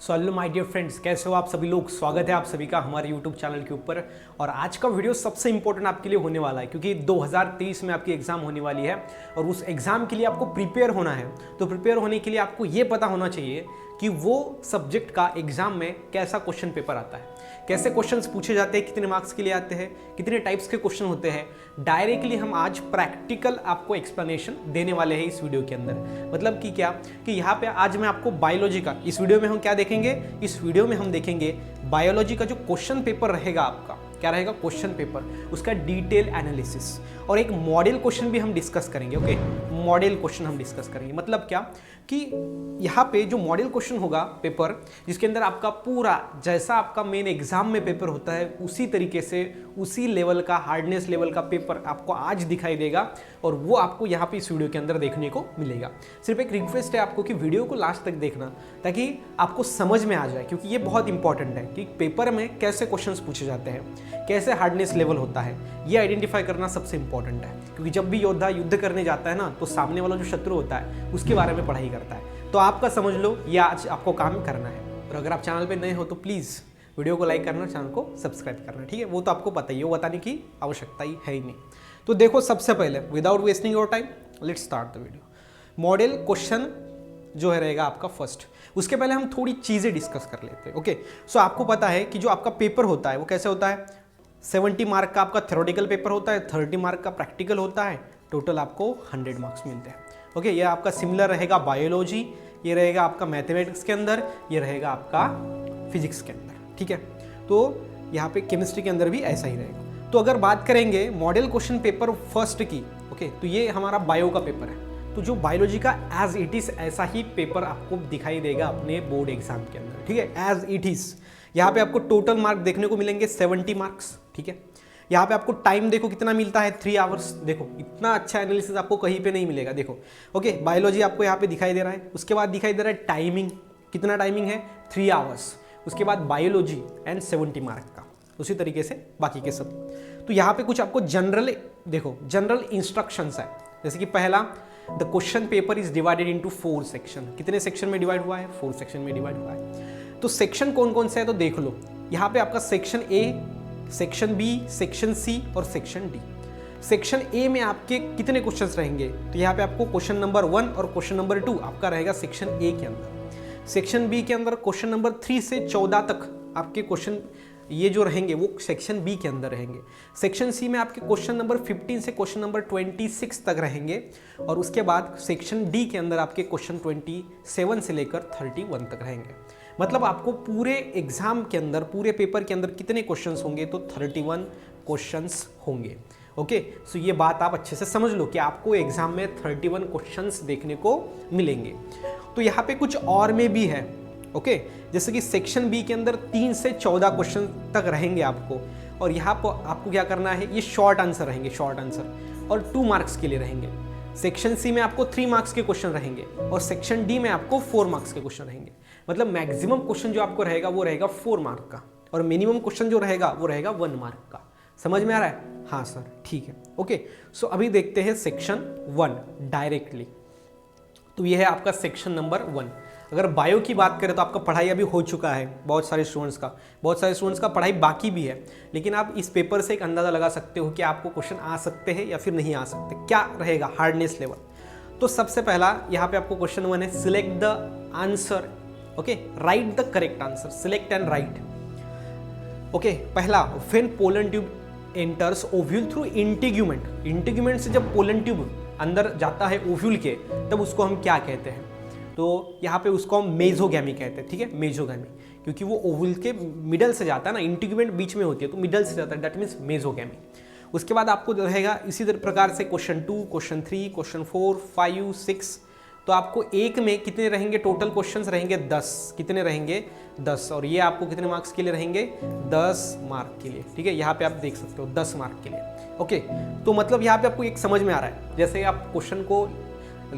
So hello my dear friends, कैसे हो आप सभी लोग। स्वागत है आप सभी का हमारे यूट्यूब चैनल के ऊपर। और आज का वीडियो सबसे इंपॉर्टेंट आपके लिए होने वाला है क्योंकि 2023 में आपकी एग्जाम होने वाली है और उस एग्जाम के लिए आपको प्रिपेयर होना है। तो प्रिपेयर होने के लिए आपको ये पता होना चाहिए कि वो सब्जेक्ट का एग्जाम में कैसा क्वेश्चन पेपर आता है, कैसे क्वेश्चंस पूछे जाते हैं, कितने मार्क्स के लिए आते हैं, कितने टाइप्स के क्वेश्चन होते हैं। डायरेक्टली हम आज प्रैक्टिकल आपको एक्सप्लेनेशन देने वाले हैं इस वीडियो के अंदर। मतलब कि क्या कि यहाँ पे आज मैं आपको बायोलॉजी का, इस वीडियो में हम क्या देखेंगे, इस वीडियो में हम देखेंगे बायोलॉजी का जो क्वेश्चन पेपर रहेगा आपका, क्या रहेगा क्वेश्चन पेपर, उसका डिटेल एनालिसिस और एक मॉडल क्वेश्चन भी हम डिस्कस करेंगे। ओके, मॉडल क्वेश्चन हम डिस्कस करेंगे। मतलब क्या कि यहाँ पे जो मॉडल क्वेश्चन होगा पेपर, जिसके अंदर आपका पूरा जैसा आपका मेन एग्जाम में पेपर होता है उसी तरीके से उसी लेवल का हार्डनेस लेवल का पेपर आपको आज दिखाई देगा और वो आपको यहाँ पे इस वीडियो के अंदर देखने को मिलेगा। सिर्फ एक रिक्वेस्ट है आपको कि वीडियो को लास्ट तक देखना ताकि आपको समझ में आ जाए, क्योंकि ये बहुत इंपॉर्टेंट है कि पेपर में कैसे क्वेश्चंस पूछे जाते हैं, कैसे हार्डनेस लेवल होता है, ये आइडेंटिफाई करना सबसे इंपॉर्टेंट है। क्योंकि जब भी योद्धा युद्ध करने जाता है ना, तो सामने वाला जो शत्रु होता है उसके बारे में पढ़ाई करता है। तो आपका समझ लो ये आज आपको काम करना है। और अगर आप चैनल पे नए हो तो प्लीज़ वीडियो को लाइक करना, चैनल को सब्सक्राइब करना, ठीक है। वो तो आपको पता ही है, वो बताने की आवश्यकता ही है ही नहीं। तो देखो, सबसे पहले without wasting your time let's start the video. Model question जो है रहेगा आपका फर्स्ट। उसके पहले हम थोड़ी चीज़ें डिस्कस कर लेते हैं। ओके, सो आपको पता है कि जो आपका पेपर होता है वो कैसे होता है। 70 मार्क का आपका थ्योरेटिकल पेपर होता है, 30 मार्क का प्रैक्टिकल होता है, टोटल आपको 100 मार्क्स मिलते हैं। ओके, ये आपका सिमिलर रहेगा बायोलॉजी, ये रहेगा आपका मैथमेटिक्स के अंदर, ये रहेगा आपका फिजिक्स के अंदर, ठीक है। तो यहाँ पे केमिस्ट्री के अंदर भी ऐसा ही रहेगा। तो अगर बात करेंगे मॉडल क्वेश्चन पेपर फर्स्ट की, ओके, तो ये हमारा बायो का पेपर है। तो जो बायोलॉजी का एज इट इज ऐसा ही पेपर आपको दिखाई देगा अपने बोर्ड एग्जाम के अंदर, ठीक है, एज इट इज। यहाँ पे आपको टोटल मार्क देखने को मिलेंगे 70 मार्क्स, ठीक है। यहाँ पे आपको टाइम देखो कितना मिलता है, 3 आवर्स। देखो इतना अच्छा एनालिसिस आपको कहीं पे नहीं मिलेगा। देखो ओके, बायोलॉजी आपको यहाँ पे दिखाई दे रहा है, उसके बाद दिखाई दे रहा है टाइमिंग, कितना टाइमिंग है 3 आवर्स। उसके बाद बायोलॉजी एंड 70 मार्क का, उसी तरीके से बाकी के सब। तो यहाँ पे कुछ आपको जनरल, देखो जनरल इंस्ट्रक्शंस है। जैसे कि पहला, the question paper is divided into 4 section. कितने सेक्शन में डिवाइड हुआ है, 4 सेक्शन में डिवाइड हुआ है। तो सेक्शन कौन कौन से है तो देख लो। यहाँ पे आपका section A, section B, section C और सेक्शन डी। सेक्शन ए में आपके कितने क्वेश्चंस रहेंगे, तो यहाँ पे आपको क्वेश्चन नंबर 1 और क्वेश्चन नंबर 2 आपका रहेगा सेक्शन ए के अंदर। सेक्शन बी के अंदर क्वेश्चन नंबर 3 से 14 तक आपके क्वेश्चन ये जो रहेंगे वो सेक्शन बी के अंदर रहेंगे। सेक्शन सी में आपके क्वेश्चन नंबर 15 से क्वेश्चन नंबर 26 तक रहेंगे। और उसके बाद सेक्शन डी के अंदर आपके क्वेश्चन 27 से लेकर 31 तक रहेंगे। मतलब आपको पूरे एग्जाम के अंदर, पूरे पेपर के अंदर कितने क्वेश्चंस होंगे तो 31 क्वेश्चंस होंगे। ओके, सो ये बात आप अच्छे से समझ लो कि आपको एग्जाम में 31 क्वेश्चंस देखने को मिलेंगे। तो यहाँ पे कुछ और में भी है। ओके, जैसे कि सेक्शन बी के अंदर 3 से 14 क्वेश्चन तक रहेंगे आपको। और यहाँ पर आपको क्या करना है, ये शॉर्ट आंसर रहेंगे, शॉर्ट आंसर, और 2 मार्क्स के लिए रहेंगे। सेक्शन सी में आपको 3 मार्क्स के क्वेश्चन रहेंगे और सेक्शन डी में आपको 4 मार्क्स के क्वेश्चन रहेंगे। मतलब मैक्सिमम क्वेश्चन जो आपको रहेगा वो रहेगा 4 मार्क का, और मिनिमम क्वेश्चन जो रहेगा वो रहेगा 1 मार्क का। समझ में आ रहा है? हाँ सर, ठीक है। ओके, सो अभी देखते हैं सेक्शन 1 डायरेक्टली। तो ये है आपका सेक्शन नंबर 1। अगर बायो की बात करें तो आपका पढ़ाई अभी हो चुका है, बहुत सारे स्टूडेंट्स का पढ़ाई बाकी भी है। लेकिन आप इस पेपर से एक अंदाज़ा लगा सकते हो कि आपको क्वेश्चन आ सकते हैं या फिर नहीं आ सकते, क्या रहेगा हार्डनेस लेवल। तो सबसे पहला यहाँ पे आपको क्वेश्चन 1 है, select the answer. Okay, write the correct answer, select and write. Okay, पहला, when pollen tube enters ovule through integument. Integument से जब पोलन ट्यूब अंदर जाता है ओव्यूल के, तब उसको हम क्या कहते हैं, तो यहाँ पे उसको हम मेजोगैमी कहते हैं, ठीक है, मेजोगैमी। क्योंकि वो ओव्यूल के मिडल से जाता है ना, इंटीग्यूमेंट बीच में होती है तो मिडल से जाता है, दैट मीन्स मेजोगैमी। उसके बाद आपको रहेगा इसी प्रकार से क्वेश्चन 2, क्वेश्चन 3, क्वेश्चन 4, 5, 6। तो आपको एक में कितने रहेंगे, टोटल क्वेश्चंस रहेंगे 10। कितने रहेंगे 10, और ये आपको कितने मार्क्स के लिए रहेंगे 10 मार्क के लिए, ठीक है। यहाँ पे आप देख सकते हो 10 मार्क के लिए। ओके, तो मतलब यहाँ पे आपको एक समझ में आ रहा है, जैसे आप क्वेश्चन को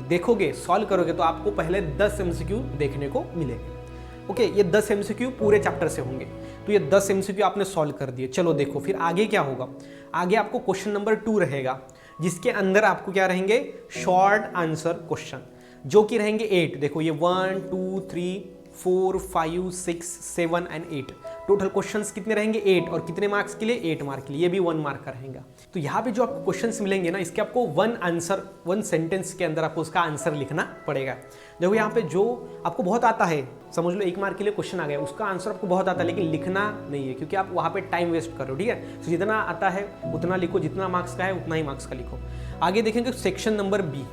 देखोगे, सॉल्व करोगे तो आपको पहले 10 MCQ देखने को मिलेंगे। ओके, ये 10 MCQ पूरे चैप्टर से होंगे। तो ये 10 MCQ आपने सॉल्व कर दिए। चलो देखो फिर आगे क्या होगा। आगे आपको क्वेश्चन नंबर 2 रहेगा, जिसके अंदर आपको क्या रहेंगे, शॉर्ट आंसर क्वेश्चन, जो कि रहेंगे 8। देखो ये 1, 2, 3, 4, 5, 6, 7 एंड 8। टोटल क्वेश्चंस कितने रहेंगे 8, और कितने मार्क्स के लिए 8 मार्क के लिए, ये भी 1 मार्क का रहेगा। तो यहाँ पे जो आपको क्वेश्चंस मिलेंगे ना, इसके आपको 1 सेंटेंस के अंदर आपको उसका आंसर लिखना पड़ेगा। देखो यहाँ पे जो आपको बहुत आता है, समझ लो 1 मार्क के लिए क्वेश्चन आ गया, उसका आंसर आपको बहुत आता है लेकिन लिखना नहीं है, क्योंकि आप वहाँ पे टाइम वेस्ट कर रहे हो। ठीक है, तो जितना आता है उतना लिखो, जितना मार्क्स का है उतना ही मार्क्स का लिखो। आगे देखेंगे सेक्शन नंबर बी।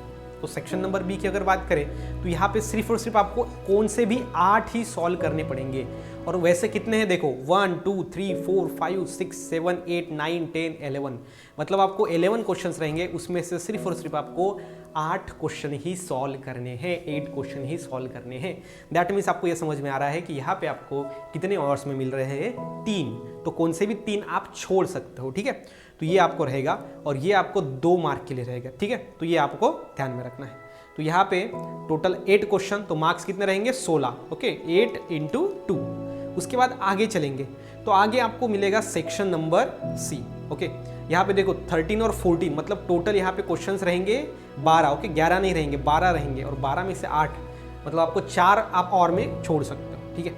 तो सेक्शन नंबर बी की अगर बात करें तो यहाँ पे सिर्फ और सिर्फ आपको कौन से भी 8 ही सॉल्व करने पड़ेंगे, और वैसे कितने हैं देखो 1, 2, 3, 4, 5, 6, 7, 8, 9, 10, 11, मतलब आपको 11 क्वेश्चंस रहेंगे, उसमें से सिर्फ और सिर्फ आपको 8 क्वेश्चन ही सॉल्व करने हैं, 8 क्वेश्चन ही सॉल्व करने हैं। दैट मीन्स आपको यह समझ में आ रहा है कि यहाँ पे आपको कितने आवर्स में मिल रहे हैं 3, तो कौन से भी 3 आप छोड़ सकते हो। ठीक है, तो ये आपको रहेगा, और ये आपको 2 मार्क के लिए रहेगा। ठीक है, तो ये आपको ध्यान में रखना है। तो यहाँ पे टोटल 8 क्वेश्चन, तो मार्क्स कितने रहेंगे 16। ओके, 8 × 2। उसके बाद आगे चलेंगे तो आगे आपको मिलेगा सेक्शन नंबर सी। ओके, यहाँ पे देखो 13 और 14, मतलब टोटल यहाँ पे क्वेश्चंस रहेंगे 12। ओके, 11 नहीं रहेंगे, 12 रहेंगे, और 12 में से 8, मतलब आपको 4 आप और में छोड़ सकते हो। ठीक है,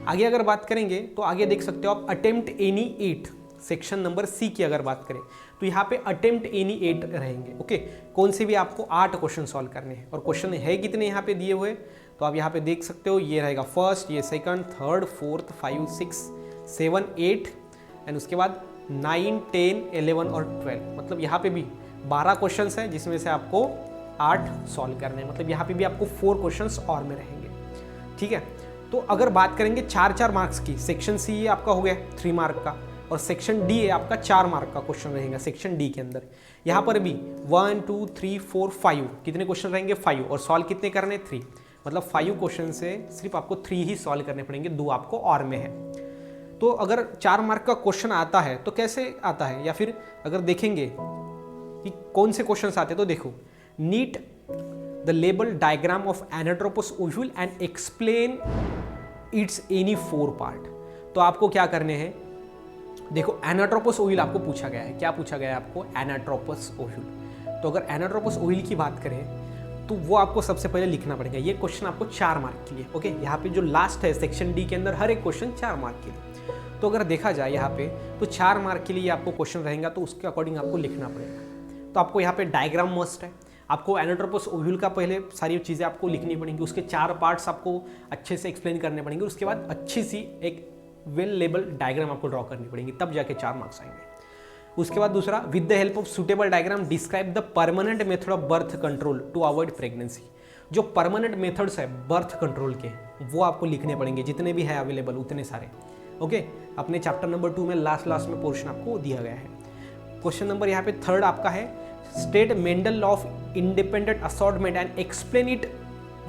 आगे अगर बात करेंगे तो आगे देख सकते हो आप attempt any 8, section number C की अगर बात करें तो यहाँ पे अटेम्प्ट एनी 8 रहेंगे। ओके, कौन से भी आपको 8 क्वेश्चन सॉल्व करने हैं, और क्वेश्चन है कितने यहाँ पे दिए हुए, तो आप यहाँ पे देख सकते हो, ये रहेगा फर्स्ट, ये सेकंड, थर्ड, फोर्थ, 5, 6, 7, 8 एंड उसके बाद 9, 10, 11 और 12, मतलब यहाँ पे भी 12 क्वेश्चंस हैं जिसमें से आपको 8 सॉल्व करने हैं, मतलब यहाँ पे भी आपको 4 क्वेश्चंस और में रहेंगे। ठीक है, तो अगर बात करेंगे 4-4 मार्क्स की, सेक्शन सी आपका हो गया 3 मार्क का, और सेक्शन डी आपका 4 मार्क का क्वेश्चन रहेगा सेक्शन डी के अंदर। यहाँ पर भी 1, 2, 3, 4, 5 कितने क्वेश्चन रहेंगे 5, और सॉल्व कितने करने 3, मतलब 5 क्वेश्चन से सिर्फ आपको 3 ही सॉल्व करने पड़ेंगे, 2 आपको और में है। तो अगर 4 मार्क का क्वेश्चन आता है तो कैसे आता है, या फिर अगर देखेंगे कि कौन से क्वेश्चन आते हैं, तो देखो neat the label diagram of anatropous ovule and explain its any 4 part. तो आपको क्या करने हैं, देखो एनाट्रोपस ओव्यूल आपको पूछा गया है, क्या पूछा गया है आपको, एनाट्रोपस ओव्यूल। तो अगर एनाट्रोपस ओव्यूल की बात करें तो वो आपको सबसे पहले लिखना पड़ेगा। ये क्वेश्चन आपको 4 मार्क के लिए। ओके, यहाँ पे जो लास्ट है सेक्शन डी के अंदर हर एक क्वेश्चन 4 मार्क के लिए। तो अगर देखा जाए यहाँ पे तो 4 मार्क के लिए आपको क्वेश्चन रहेगा, तो उसके अकॉर्डिंग आपको लिखना पड़ेगा। तो आपको यहाँ पे डायग्राम मस्ट है, आपको एनाट्रोपस ओव्यूल का पहले सारी चीज़ें आपको लिखनी पड़ेंगी, उसके 4 पार्ट्स आपको अच्छे से एक्सप्लेन करने पड़ेंगे, उसके बाद अच्छी सी एक वेल लेबल डायग्राम आपको ड्रॉ करनी पड़ेगी, तब जाके 4 मार्क्स आएंगे। उसके बाद दूसरा, with the help of suitable diagram describe the permanent method of birth control to avoid pregnancy. जो परमानेंट मेथड्स है बर्थ कंट्रोल के, वो आपको लिखने पड़ेंगे, जितने भी है अवेलेबल उतने सारे। ओके, अपने चैप्टर नंबर 2 में लास्ट में पोर्शन आपको दिया गया है। क्वेश्चन नंबर यहाँ पे 3 आपका है, state Mendel law of independent assortment and explain it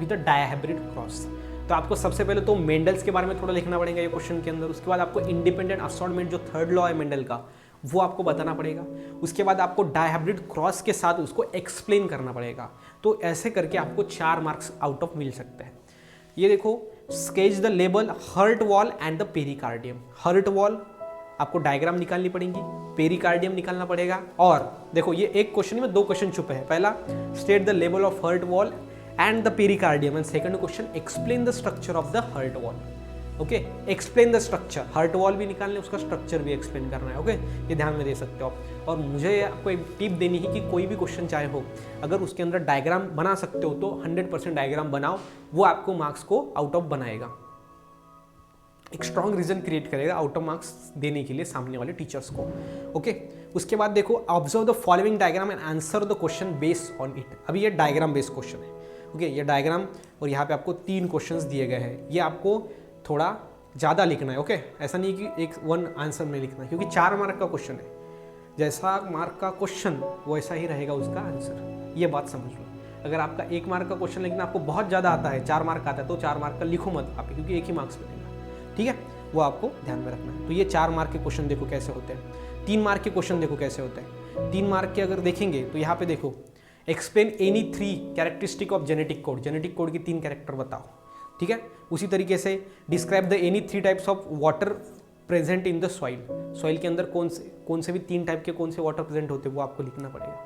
with a dihybrid cross. तो आपको सबसे पहले तो मेंडल्स के बारे में थोड़ा लिखना पड़ेगा ये क्वेश्चन के अंदर। उसके बाद आपको इंडिपेंडेंट असॉर्टमेंट जो 3rd लॉ है मेंडल का, वो आपको बताना पड़ेगा। उसके बाद आपको डायहाइब्रिड क्रॉस के साथ उसको एक्सप्लेन करना पड़ेगा। तो ऐसे करके आपको 4 मार्क्स आउट ऑफ मिल सकते हैं। ये देखो, sketch the label heart wall and the pericardium. Heart wall आपको डायग्राम निकालनी पड़ेगी, पेरिकार्डियम निकालना पड़ेगा, और देखो ये एक क्वेश्चन में 2 क्वेश्चन छुपे हैं। पहला, state the label of heart wall and the pericardium, and second question, explain the structure of the heart wall. Okay, explain the structure, heart wall भी निकालने, उसका स्ट्रक्चर भी एक्सप्लेन करना है। ओके, ये ध्यान में दे सकते हो आप। और मुझे आपको एक टिप देनी है कि कोई भी क्वेश्चन चाहे हो, अगर उसके अंदर डायग्राम बना सकते हो तो 100% डायग्राम बनाओ, वो आपको मार्क्स को आउट ऑफ बनाएगा, एक स्ट्रॉन्ग रीजन क्रिएट करेगा आउट ऑफ मार्क्स देने के लिए सामने वाले टीचर्स को। ओके, उसके बाद देखो, observe the following diagram and answer the question based on it. अभी ये डायग्राम बेस्ड क्वेश्चन है। ओके, ये डायग्राम, और यहाँ पे आपको 3 क्वेश्चंस दिए गए हैं, ये आपको थोड़ा ज़्यादा लिखना है। ओके, ऐसा नहीं कि एक 1 आंसर में लिखना है, क्योंकि 4 मार्क का क्वेश्चन है, जैसा मार्क का क्वेश्चन वैसा ही रहेगा उसका आंसर, ये बात समझ लो। अगर आपका 1 मार्क का क्वेश्चन लेकिन आपको बहुत ज़्यादा आता है, 4 मार्क आता है, तो 4 मार्क का लिखो मत आप, क्योंकि एक ही मार्क्स मिलेगा। ठीक है, वो आपको ध्यान में रखना है। तो ये 4 मार्क के क्वेश्चन देखो कैसे होते हैं, 3 मार्क के क्वेश्चन देखो कैसे होते हैं। 3 मार्क के अगर देखेंगे तो यहाँ पे देखो, explain any 3 characteristic of genetic code. Genetic code की 3 कैरेक्टर बताओ। ठीक है, उसी तरीके से describe the any 3 types of water present in the soil. Soil के अंदर कौन से भी 3 टाइप के कौन से वाटर प्रेजेंट होते हैं, वो आपको लिखना पड़ेगा।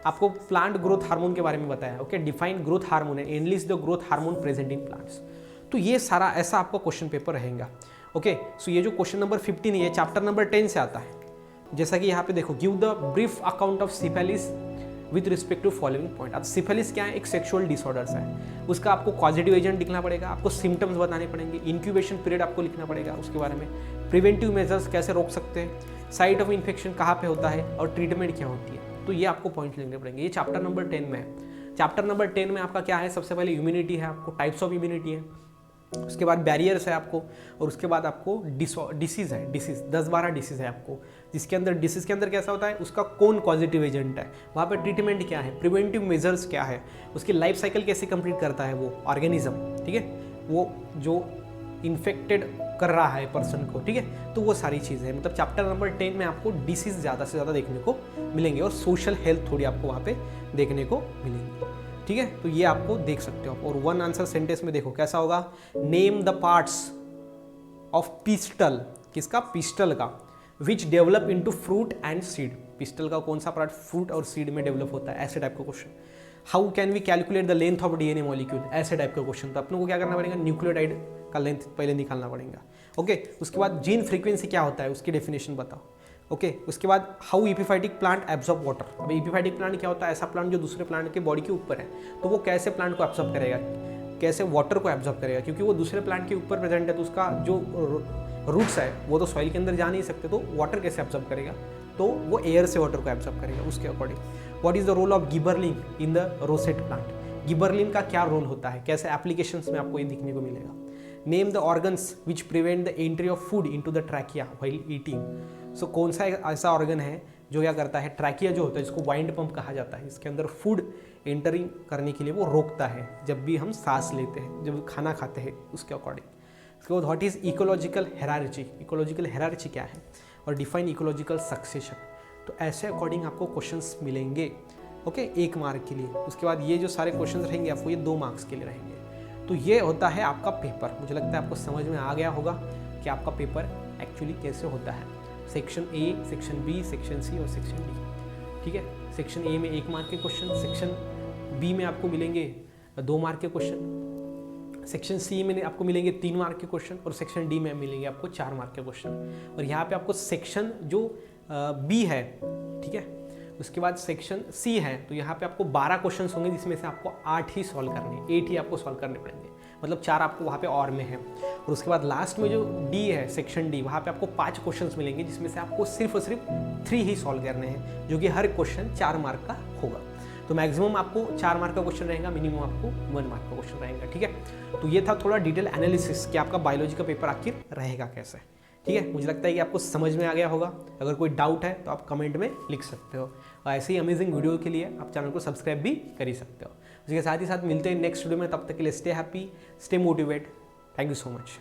आपको प्लांट ग्रोथ हार्मोन के बारे में बताया। Okay, define growth hormone and analyst the growth hormone present in plants. तो ये सारा ऐसा आपका क्वेश्चन पेपर रहेगा। ओके, सो ये जो क्वेश्चन नंबर 15 है ये चैप्टर नंबर 10 से आता है। जैसा कि यहाँ पे देखो, give the brief account of syphilis with respect to following point. अब सिफिलिस क्या है, एक सेक्सुअल डिसऑर्डर्स है, उसका आपको पॉजिटिव एजेंट लिखना पड़ेगा, आपको सिम्टम्स बताने पड़ेंगे, इंक्यूबेशन पीरियड आपको लिखना पड़ेगा उसके बारे में, प्रिवेंटिव मेजर्स कैसे रोक सकते हैं, साइट ऑफ इन्फेक्शन कहाँ पे होता है और ट्रीटमेंट क्या होती है। तो ये आपको पॉइंट लिखने पड़ेंगे। ये चैप्टर नंबर 10 में है। चैप्टर नंबर 10 में आपका क्या है, सबसे पहले इम्यूनिटी है, आपको टाइप्स ऑफ इम्यूनिटी है, उसके बाद बैरियर्स है आपको, और उसके बाद आपको डिसीज़ है, डिसीज़ 10-12 डिसीज़ है आपको, जिसके अंदर डिसीज़ के अंदर कैसा होता है, उसका कौन पॉजिटिव एजेंट है, वहाँ पे ट्रीटमेंट क्या है, प्रिवेंटिव मेजर्स क्या है, उसकी लाइफ साइकिल कैसे कंप्लीट करता है वो ऑर्गेनिज्म, ठीक है, वो जो इन्फेक्टेड कर रहा है पर्सन को, ठीक है। तो वो सारी चीज़ें हैं। मतलब चैप्टर नंबर 10 में आपको डिसीज़ ज़्यादा से ज़्यादा देखने को मिलेंगे और सोशल हेल्थ थोड़ी आपको वहाँ पे देखने को मिलेंगी, ठीक है। तो ये आपको देख सकते हो। और वन आंसर सेंटेंस में देखो कैसा होगा, name the parts of pistil, किसका, पिस्टल का, which develop into fruit and seed. Pistil का कौन सा पार्ट फ्रूट और सीड में डेवलप होता है, ऐसे टाइप का question. How can we calculate the length of DNA molecule, ऐसे टाइप का क्वेश्चन। तो अपने को क्या करना पड़ेगा, न्यूक्लियोटाइड का लेंथ पहले निकालना पड़ेगा। ओके, उसके बाद जीन फ्रीक्वेंसी क्या होता है, उसकी डेफिनेशन बताओ। ओके, उसके बाद how epiphytic plant absorb water. अब एपिफाइटिक प्लांट क्या होता है, ऐसा प्लांट जो दूसरे प्लांट के बॉडी के ऊपर है, तो वो कैसे प्लांट को एब्जॉर्ब करेगा, कैसे वाटर को एब्जॉर्ब करेगा, क्योंकि वो दूसरे प्लांट के ऊपर प्रेजेंट है, तो उसका जो रूट्स है वो तो सॉइल के अंदर जा नहीं सकते, तो वाटर कैसे एब्जॉर्ब करेगा, तो वो एयर से वाटर को एब्जॉर्ब करेगा उसके according. What is the role of gibberellin in the rosette plant, gibberellin का क्या रोल होता है, कैसे एप्लीकेशंस में आपको ये दिखने को मिलेगा। Name the organs which prevent the entry of food into the trachea while eating. So कौन सा ऐसा ऑर्गन है जो क्या करता है, ट्रैकिया जो होता है, जिसको वाइंड पंप कहा जाता है, इसके अंदर फूड एंटरिंग करने के लिए वो रोकता है जब भी हम सांस लेते हैं, जब खाना खाते हैं, उसके अकॉर्डिंग। उसके बाद व्हाट इज इकोलॉजिकल हेरार्ची, इकोलॉजिकल हेरार्ची क्या है, और डिफाइन इकोलॉजिकल सक्सेशन। तो ऐसे अकॉर्डिंग आपको क्वेश्चंस मिलेंगे, ओके, 1 मार्क के लिए। उसके बाद ये जो सारे क्वेश्चंस रहेंगे आपको ये 2 मार्क्स के लिए रहेंगे। तो ये होता है आपका पेपर। मुझे लगता है आपको समझ में आ गया होगा कि आपका पेपर एक्चुअली कैसे होता है। Section A, section B, section C और सेक्शन डी, ठीक है। सेक्शन ए में 1 मार्क के क्वेश्चन, सेक्शन बी में आपको मिलेंगे 2 मार्क के क्वेश्चन, सेक्शन सी में आपको मिलेंगे 3 मार्क के क्वेश्चन, और सेक्शन डी में मिलेंगे आपको 4 मार्क के क्वेश्चन। और यहाँ पे आपको सेक्शन जो बी है, ठीक है, उसके बाद सेक्शन सी है, तो यहाँ पे आपको 12 क्वेश्चन होंगे, जिसमें से आपको 8 ही सॉल्व करने, 8 ही आपको सॉल्व करने पड़ेंगे, मतलब 4 आपको वहाँ पे और में है। और उसके बाद लास्ट में जो डी है, सेक्शन डी, वहाँ पे आपको 5 क्वेश्चंस मिलेंगे, जिसमें से आपको सिर्फ और सिर्फ 3 ही सॉल्व करने हैं, जो कि हर क्वेश्चन 4 मार्क का होगा। तो मैक्सिमम आपको 4 मार्क का क्वेश्चन रहेगा, मिनिमम आपको 1 मार्क का क्वेश्चन रहेगा, ठीक है। तो ये था थोड़ा डिटेल एनालिसिस कि आपका बायोलॉजी का पेपर आखिर रहेगा कैसे, ठीक है। मुझे लगता है कि आपको समझ में आ गया होगा। अगर कोई डाउट है तो आप कमेंट में लिख सकते हो, और ऐसे ही अमेजिंग वीडियो के लिए आप चैनल को सब्सक्राइब भी कर ही सकते हो। उसके साथ ही साथ मिलते हैं नेक्स्ट वीडियो में, तब तक के लिए stay happy, stay motivate. Thank you so much.